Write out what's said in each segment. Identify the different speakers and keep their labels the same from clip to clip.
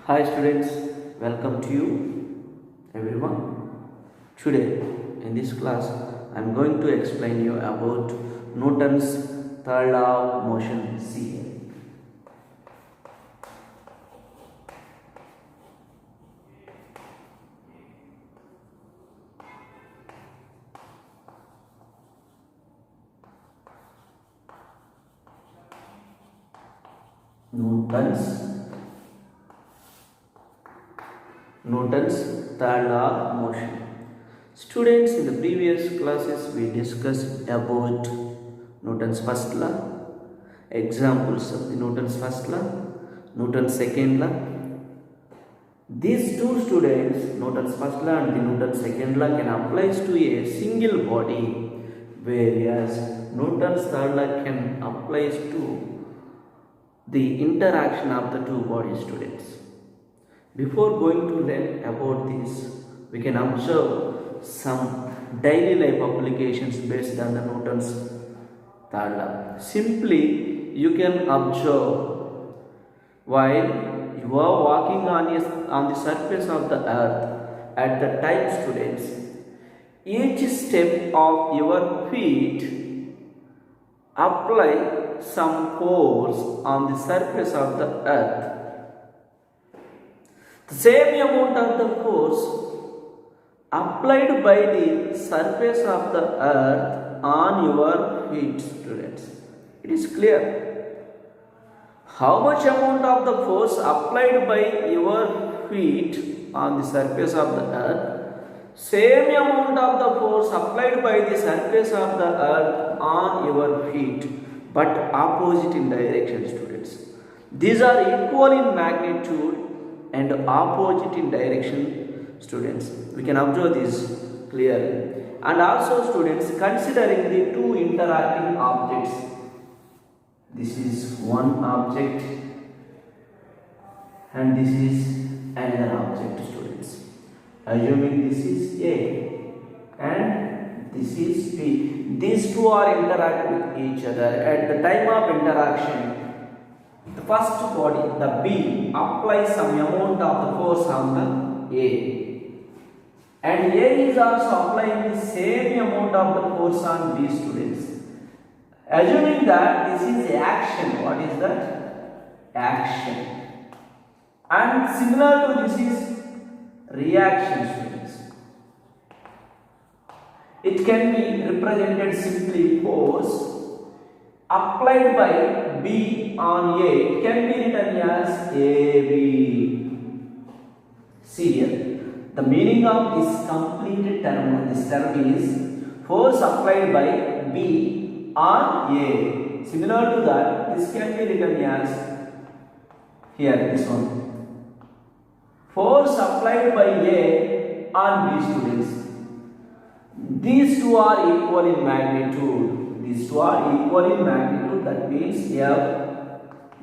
Speaker 1: Hi students, welcome to you everyone. Today in this class I am going to explain you about Newton's third law of motion CA. Newton's third law of motion. Students, in the previous classes we discussed about Newton's first law, examples of the Newton's first law, Newton's second law. These two students, Newton's first law and the Newton's second law, can apply to a single body, whereas Newton's third law can apply to the interaction of the two body students. Before going to learn about this, we can observe some daily life applications based on the Newton's third law. Simply, you can observe while you are walking on the surface of the earth at the time, students, each step of your feet apply some force on the surface of the earth. The same amount of the force applied by the surface of the earth on your feet, students. It is clear. How much amount of the force applied by your feet on the surface of the earth, same amount of the force applied by the surface of the earth on your feet, but opposite in direction, students. These are equal in magnitude and opposite in direction, students. We can observe this clearly. And also, students, considering the two interacting objects, this is one object and this is another object, students. Assuming this is A and this is B. These two are interacting with each other. At the time of interaction, the first body, the B, applies some amount of the force on the A. And A is also applying the same amount of the force on B, students. Assuming that this is action, what is that? Action. And similar to this is reaction, students. It can be represented simply force applied by B on A. It can be written as AB. See here, the meaning of this complete term, this term is force applied by B on A. Similar to that, this can be written as here, this one. Force applied by A on B, students. These two are equal in magnitude. These two are equal in magnitude. That means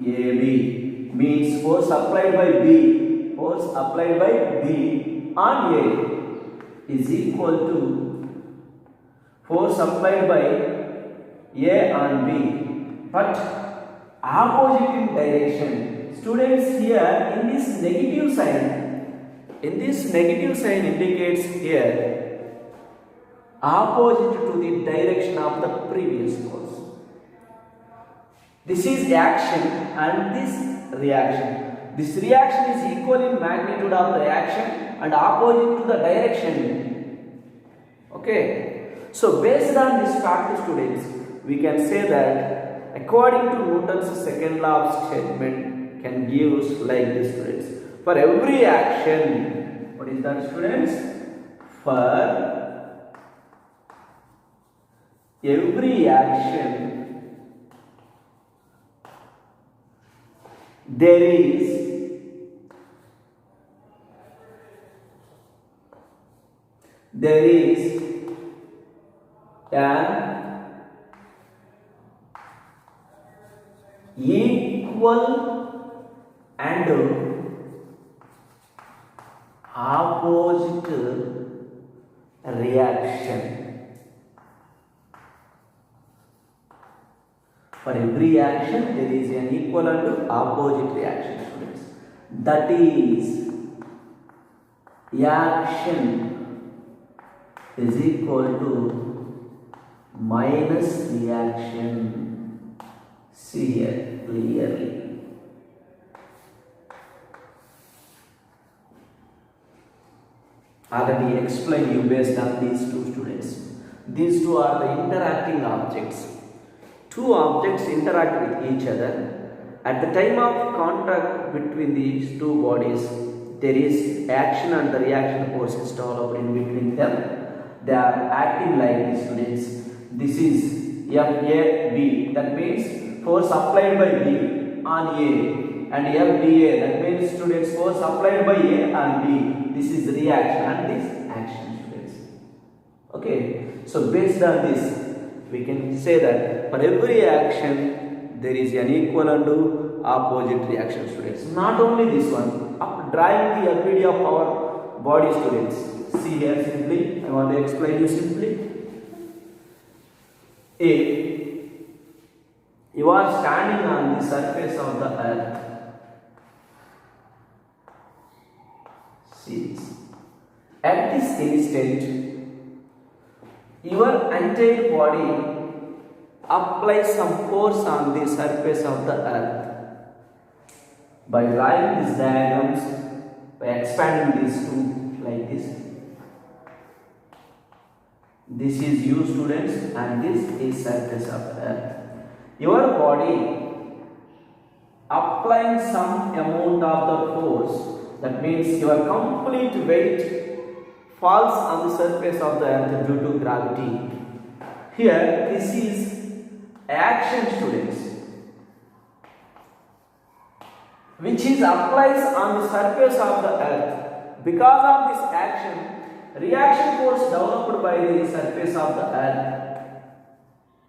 Speaker 1: AB means force applied by B. Force applied by B on A is equal to force applied by A on B, but opposite in direction. Students, here in this negative sign indicates here opposite to the direction of the previous force. This is action and this reaction. This reaction is equal in magnitude of the action and opposite to the direction. Okay. So based on this fact, students, we can say that according to Newton's second law of statement can give us like this, students. For every action, what is that, students? For every action, there is an equal and opposite reaction. For every action, there is an equal and opposite reaction, students. That is action is equal to minus reaction. See here clearly. Already explained you based on these two students. These two are the interacting objects. Two objects interact with each other. At the time of contact between these two bodies, there is action and the reaction forces developed in between them. They are acting like the students. This is FAB. That means force applied by B on A, and FBA. That means students force applied by A on B. This is reaction and this action, students. Okay. So based on this, we can say that for every action there is an equal and opposite reaction, students. Not only this one, after drawing the FBD of our body, students. See here simply, I want to explain you simply. A, you are standing on the surface of the earth. See this. At this instant, your entire body applies some force on the surface of the earth. By drawing these diagrams, by expanding these two like this. This is you, students, and this is surface of the earth. Your body applying some amount of the force. That means your complete weight falls on the surface of the earth due to gravity. Here, this is action, students, which is applies on the surface of the earth. Because of this action, reaction force developed by the surface of the earth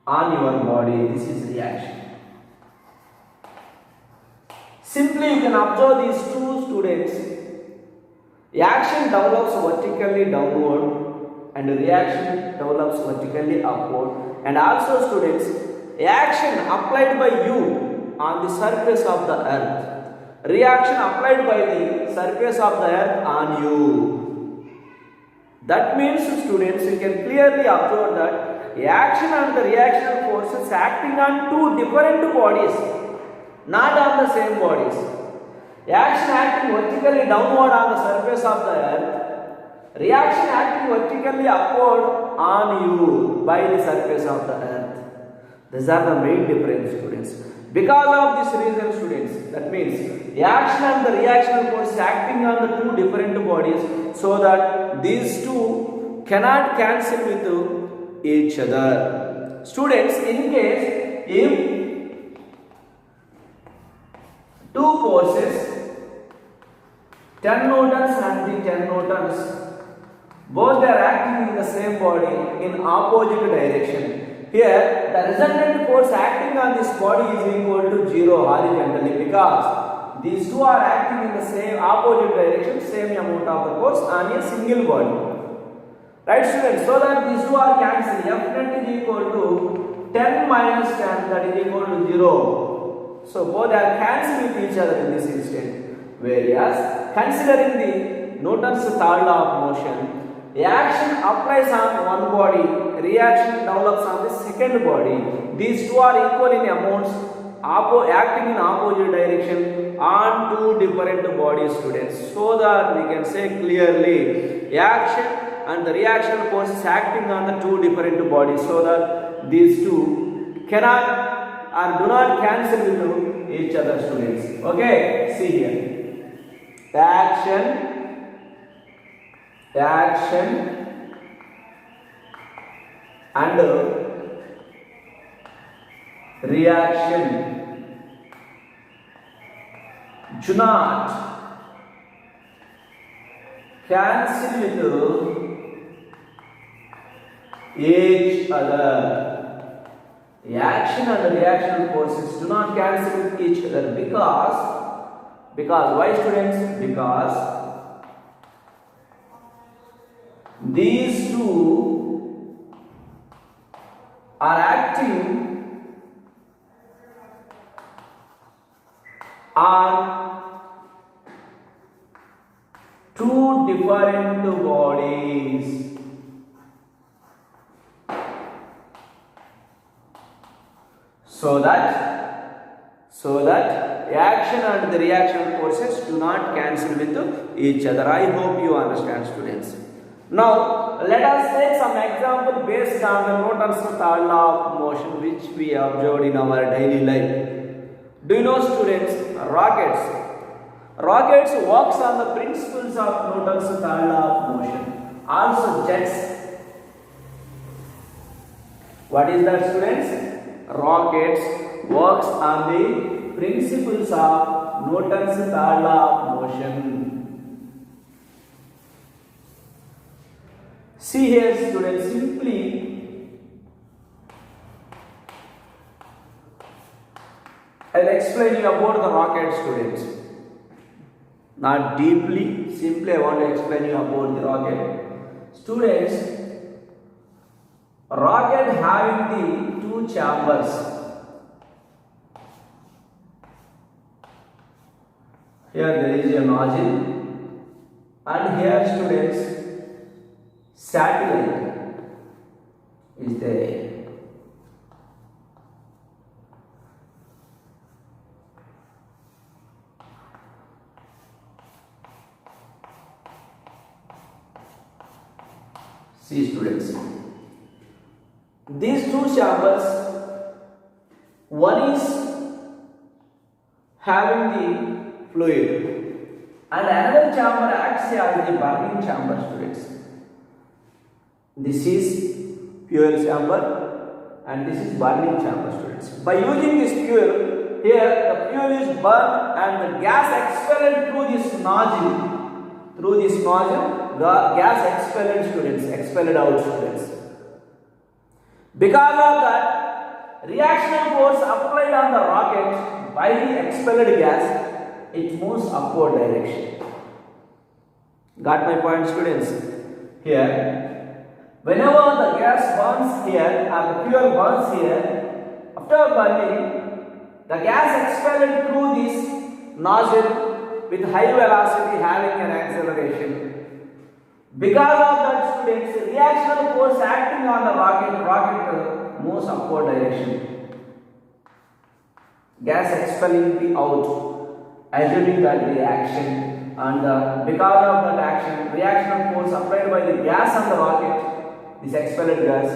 Speaker 1: on your body. This is reaction. Simply you can observe these two, students. Action develops vertically downward and reaction develops vertically upward. And also, students, action applied by you on the surface of the earth, reaction applied by the surface of the earth on you. That means, students, you can clearly observe that action and the reaction forces acting on two different bodies, not on the same bodies. Action acting vertically downward on the surface of the earth, reaction acting vertically upward on you by the surface of the earth. These are the main difference, students. Because of this reason, students, that means action and the reaction force acting on the two different bodies, so that these two cannot cancel with each other. Students, in case if two forces 10 newtons and the 10 newtons, both they are acting in the same body in opposite direction. Here, the resultant force acting on this body is equal to 0 horizontally, because these two are acting in the same opposite direction, same amount of the force on a single body. Right, students? So that these two are cancelled. F net is equal to 10 minus 10, that is equal to 0. So both are cancelled with each other in this instant. Whereas, considering the Newton's third law of motion, action applies on one body, reaction develops on the second body. These two are equal in amounts, acting in opposite direction on two different bodies, students. So that we can say clearly, action and the reaction forces acting on the two different bodies, so that these two cannot or do not cancel with each other, students. Okay, see here. Action and reaction do not cancel with each other. Action and reaction forces do not cancel with each other, because why, students? Because these two are acting on two different bodies. So that action and the reaction forces do not cancel with each other. I hope you understand, students. Now let us take some example based on the Newton's third law of motion which we observed in our daily life. Do you know, students, rockets works on the principles of Newton's third law of motion. Also jets. What is that, students? Rockets works on the principles of Newton's third law of motion. See here, students, simply I'll explain you about the rocket, students. Not deeply, simply I want to explain you about the rocket. Students, rocket having the two chambers. Here there is a nozzle, and here, students, satellite is there. See, students, these two chambers, one is having the fluid and another chamber acts as the burning chamber, students. This is fuel chamber and this is burning chamber, students. By using this fuel, here the fuel is burned and the gas expelled through this nozzle. Gas expelled out, students. Because of that, reaction force applied on the rocket by the expelled gas, it moves upward direction. Got my point, students? Here, whenever the gas burns here or the fuel burns here, after burning, the gas expelled through this nozzle with high velocity having an acceleration. Because of that, students, reaction force acting on the rocket moves upward direction. Gas expelling out, assuming that the action, and because of that action, reaction force applied by the gas on the rocket, this expelled gas,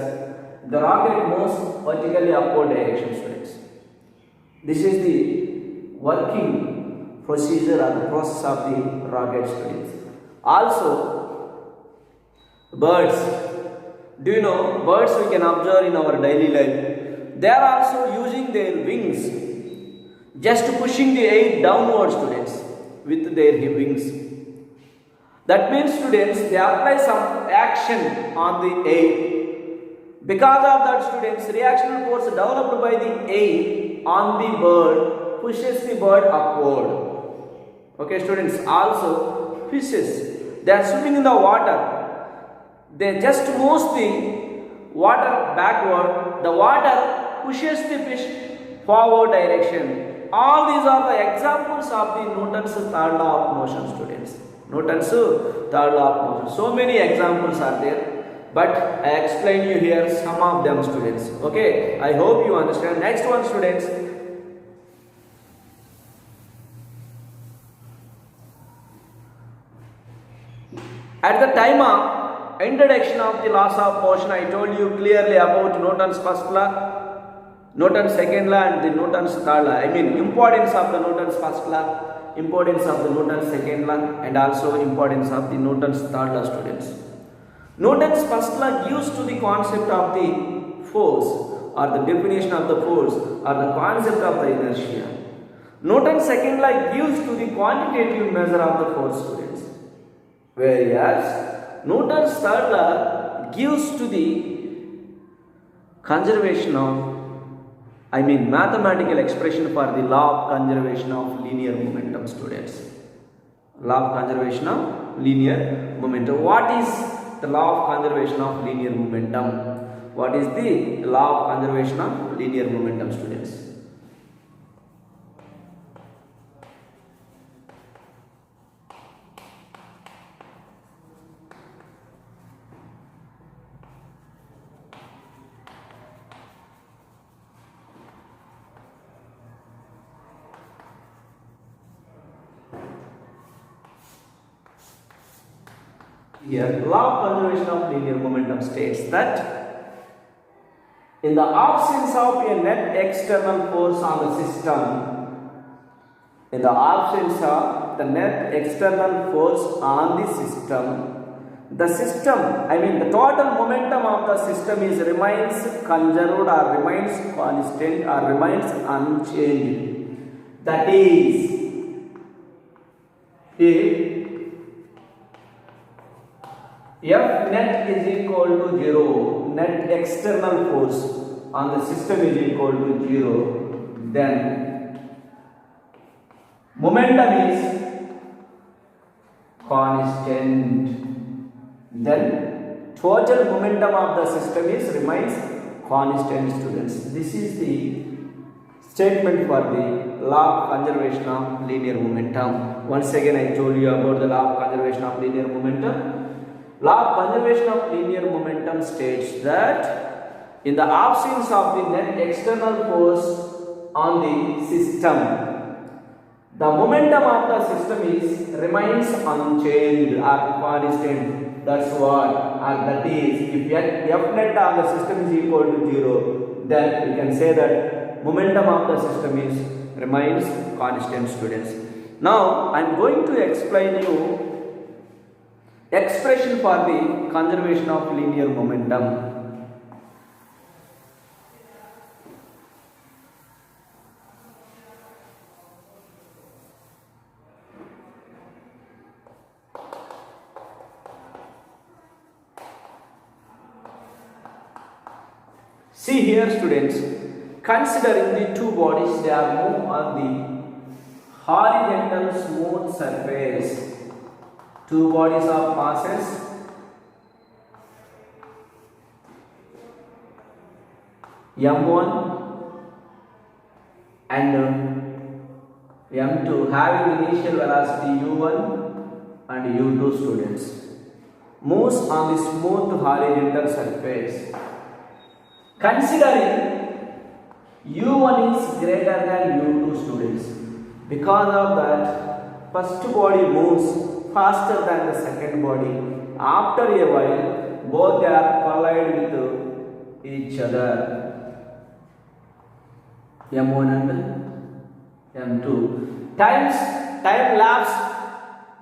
Speaker 1: the rocket moves vertically upward direction, students. This is the working procedure or the process of the rocket, students. Also, birds. Do you know birds we can observe in our daily life? They are also using their wings, just pushing the air downwards, students, with their wings. That means, students, they apply some action on the air. Because of that, students, reaction force developed by the air on the bird pushes the bird upward. Okay, students. Also, fishes, they are swimming in the water. They just move the water backward. The water pushes the fish forward direction. All these are the examples of the Newton's third law of motion, students. Newton's third law of motion. So many examples are there, but I explain you here some of them, students. Okay, I hope you understand. Next one, students. At the time of introduction of the laws of motion, I told you clearly about Newton's first law, Newton's second law and the Newton's third law. I mean importance of the Newton's first law, importance of the Newton's second law, and also importance of the Newton's third law, students. Newton's first law gives to the concept of the force or the definition of the force or the concept of the inertia. Newton's second law gives to the quantitative measure of the force, students. Whereas Newton's third law gives to the conservation of, mathematical expression for the law of conservation of linear momentum, students. Law of conservation of linear momentum. What is the law of conservation of linear momentum? What is the law of conservation of linear momentum, students? Here, law of conservation of linear momentum states that in the absence of a net external force on the system, in the absence of the net external force on the system, the total momentum of the system is remains conserved or remains constant or remains unchanged. That is, if F net is equal to 0, net external force on the system is equal to 0, then momentum is constant. Then total momentum of the system is remains constant, students. This is the statement for the law of conservation of linear momentum. Once again I told you about the law of conservation of linear momentum. Law of conservation of linear momentum states that in the absence of the net external force on the system, the momentum of the system remains unchanged or constant. That's what, or that is, if F net on the system is equal to 0, then we can say that momentum of the system remains constant, students. Now I am going to explain you expression for the conservation of linear momentum. See here, students, considering the two bodies, they are moved on the horizontal smooth surface. Two bodies of masses m1 and m2 having initial velocity u1 and u2, students, moves on the smooth horizontal surface. Considering u1 is greater than u2, students, because of that first body moves faster than the second body. After a while, both they are collide with each other. M1 and M2. Time lapse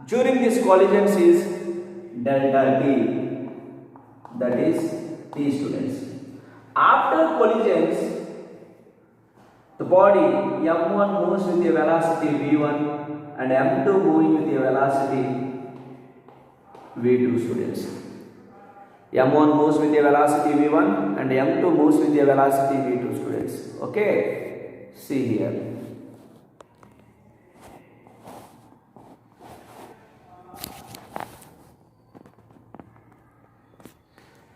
Speaker 1: during this collisions is delta t. That is t, students. After collisions, the body M1 moves with a velocity v1 and M2 moving with a velocity v2, students. M1 moves with a velocity v1 and M2 moves with a velocity v2, students. Okay, see here.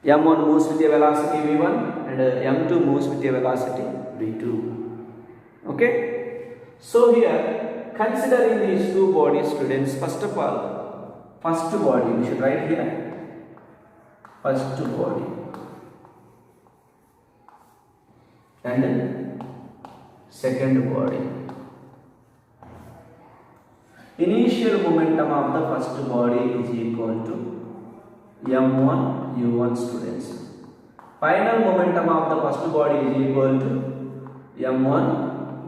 Speaker 1: M1 moves with a velocity v1 and M2 moves with a velocity v2. Okay, so here considering these two bodies, students, first of all, first body we should write here, first body and second body. Initial momentum of the first body is equal to m1 u1, students. Final momentum of the first body is equal to m1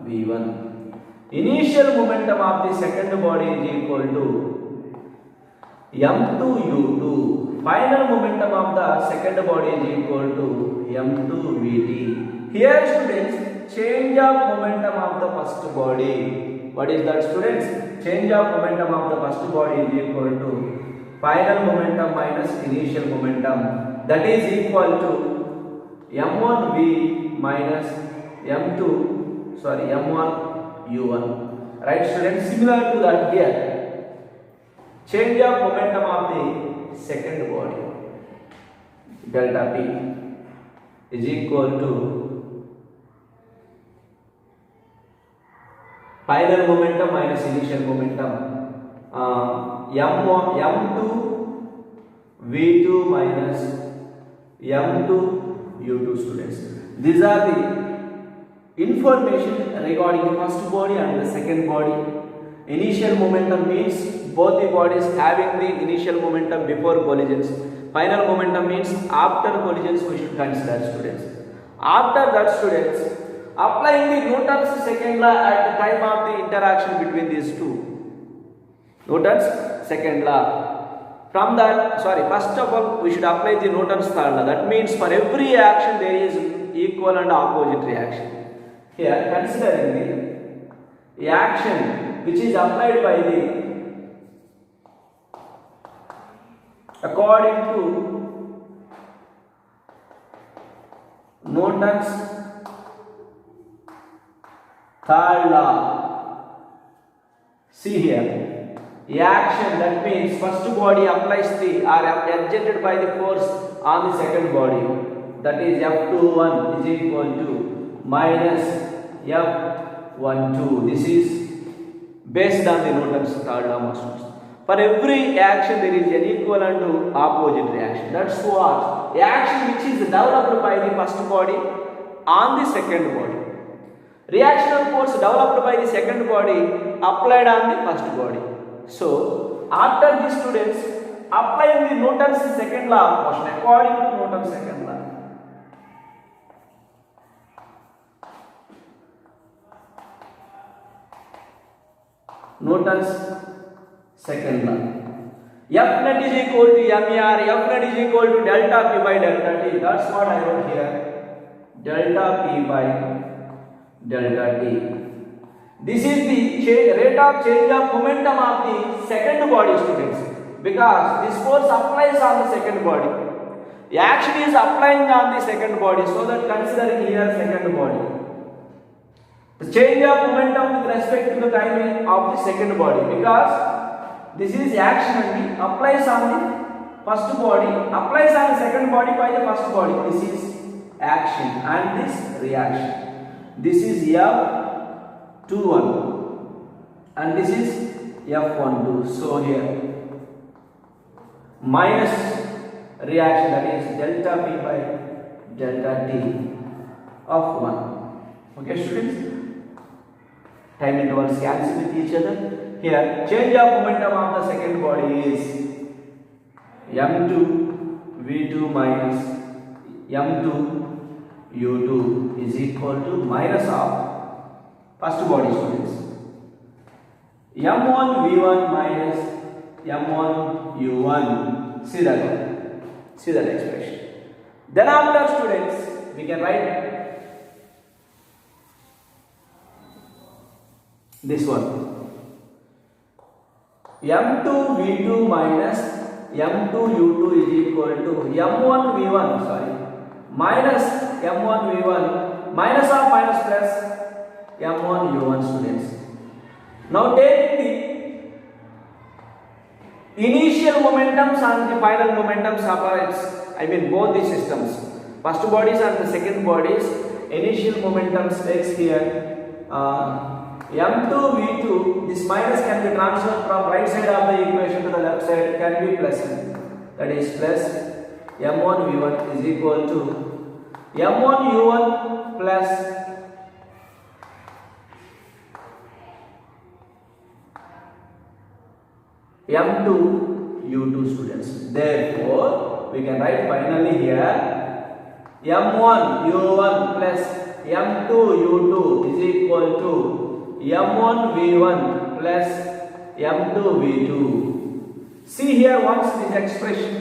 Speaker 1: v1. Initial momentum of the second body is equal to m2 u2. Final momentum of the second body is equal to m2 vt. Here, students, change of momentum of the first body. What is that, students? Change of momentum of the first body is equal to final momentum minus initial momentum. That is equal to m1 v minus m1 u1. Right, students? Similar to that here. Change of momentum of the second body, delta p, is equal to final momentum minus initial momentum. m2 v2 minus m2 u2, students. These are the information regarding the first body and the second body. Initial momentum means both the bodies having the initial momentum before collisions. Final momentum means after collisions we should consider, students. After that, students, applying the Newton's second law at the time of the interaction between these two. Newton's second law. From that, first of all, we should apply the Newton's third law. That means for every action there is equal and opposite reaction. Here, considering the action which is applied by the according to Newton's third law. See here, the action, that means first body applies the or exerted by the force on the second body, that is F21 is equal to minus F12. This is based on the Newton's third law. For every action there is an equal and opposite reaction. That's what the action which is developed by the first body on the second body. Reactional force developed by the second body applied on the first body. So after the students applying the Newton's second law of motion according to Newton's second law. Newton's second law. F net is equal to MER, F net is equal to delta P by delta T. That's what I wrote here. Delta P by delta T. This is the rate of change of momentum of the second body, students, because this force applies on the second body. The action is applying on the second body, so that consider here second body. The change of momentum with respect to the timing of the second body, because this is action and applies on the first body, applies on the second body by the first body. This is action and this reaction. This is F21 and this is F12. So here minus reaction, that is delta P by delta T of 1. Okay, students? Time intervals cancel with each other. Here, change of momentum of the second body is m2 v2 minus m2 u2 is equal to minus of first body, students. m1 v1 minus m1 u1. See that expression. Then after, students, we can write this one. m2 v2 minus m2 u2 is equal to m1 v1 minus m1 v1 minus of minus plus m1 u1, students. Now take the initial momentums and the final momentums of both the systems, first bodies and the second bodies. Initial momentums takes here m2 v2, this minus can be transferred from right side of the equation to the left side, can be plus, that is plus m1 v1 is equal to m1 u1 plus m2 u2, students. Therefore we can write finally here m1 u1 plus m2 u2 is equal to m1 v1 plus m2 v2. See here once this expression.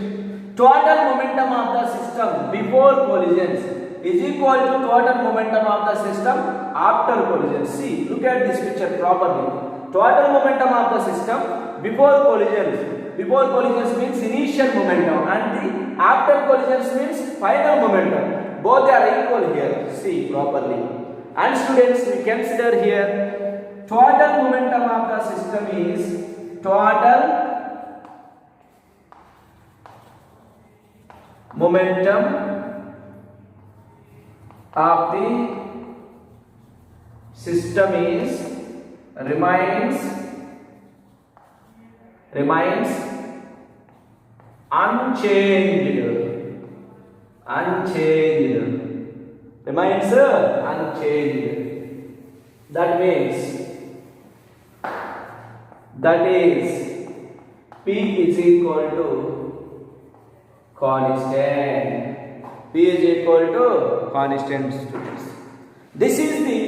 Speaker 1: Total momentum of the system before collisions is equal to total momentum of the system after collisions. See, look at this picture properly. Total momentum of the system before collisions. Before collisions means initial momentum and the after collisions means final momentum. Both are equal here. See properly. And students, we consider here total momentum of the system is total momentum of the system is remains unchanged. Remains unchanged. That means that is P is equal to constant. P is equal to constant, students. This is the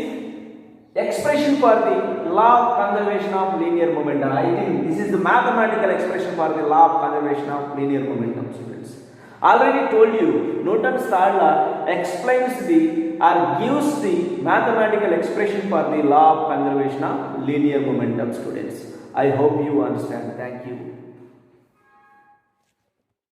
Speaker 1: expression for the law of conservation of linear momentum. I think this is the mathematical expression for the law of conservation of linear momentum, students. Already told you, Newton's third law explains the or gives the mathematical expression for the law of conservation of linear momentum, students. I hope you understand. Thank you.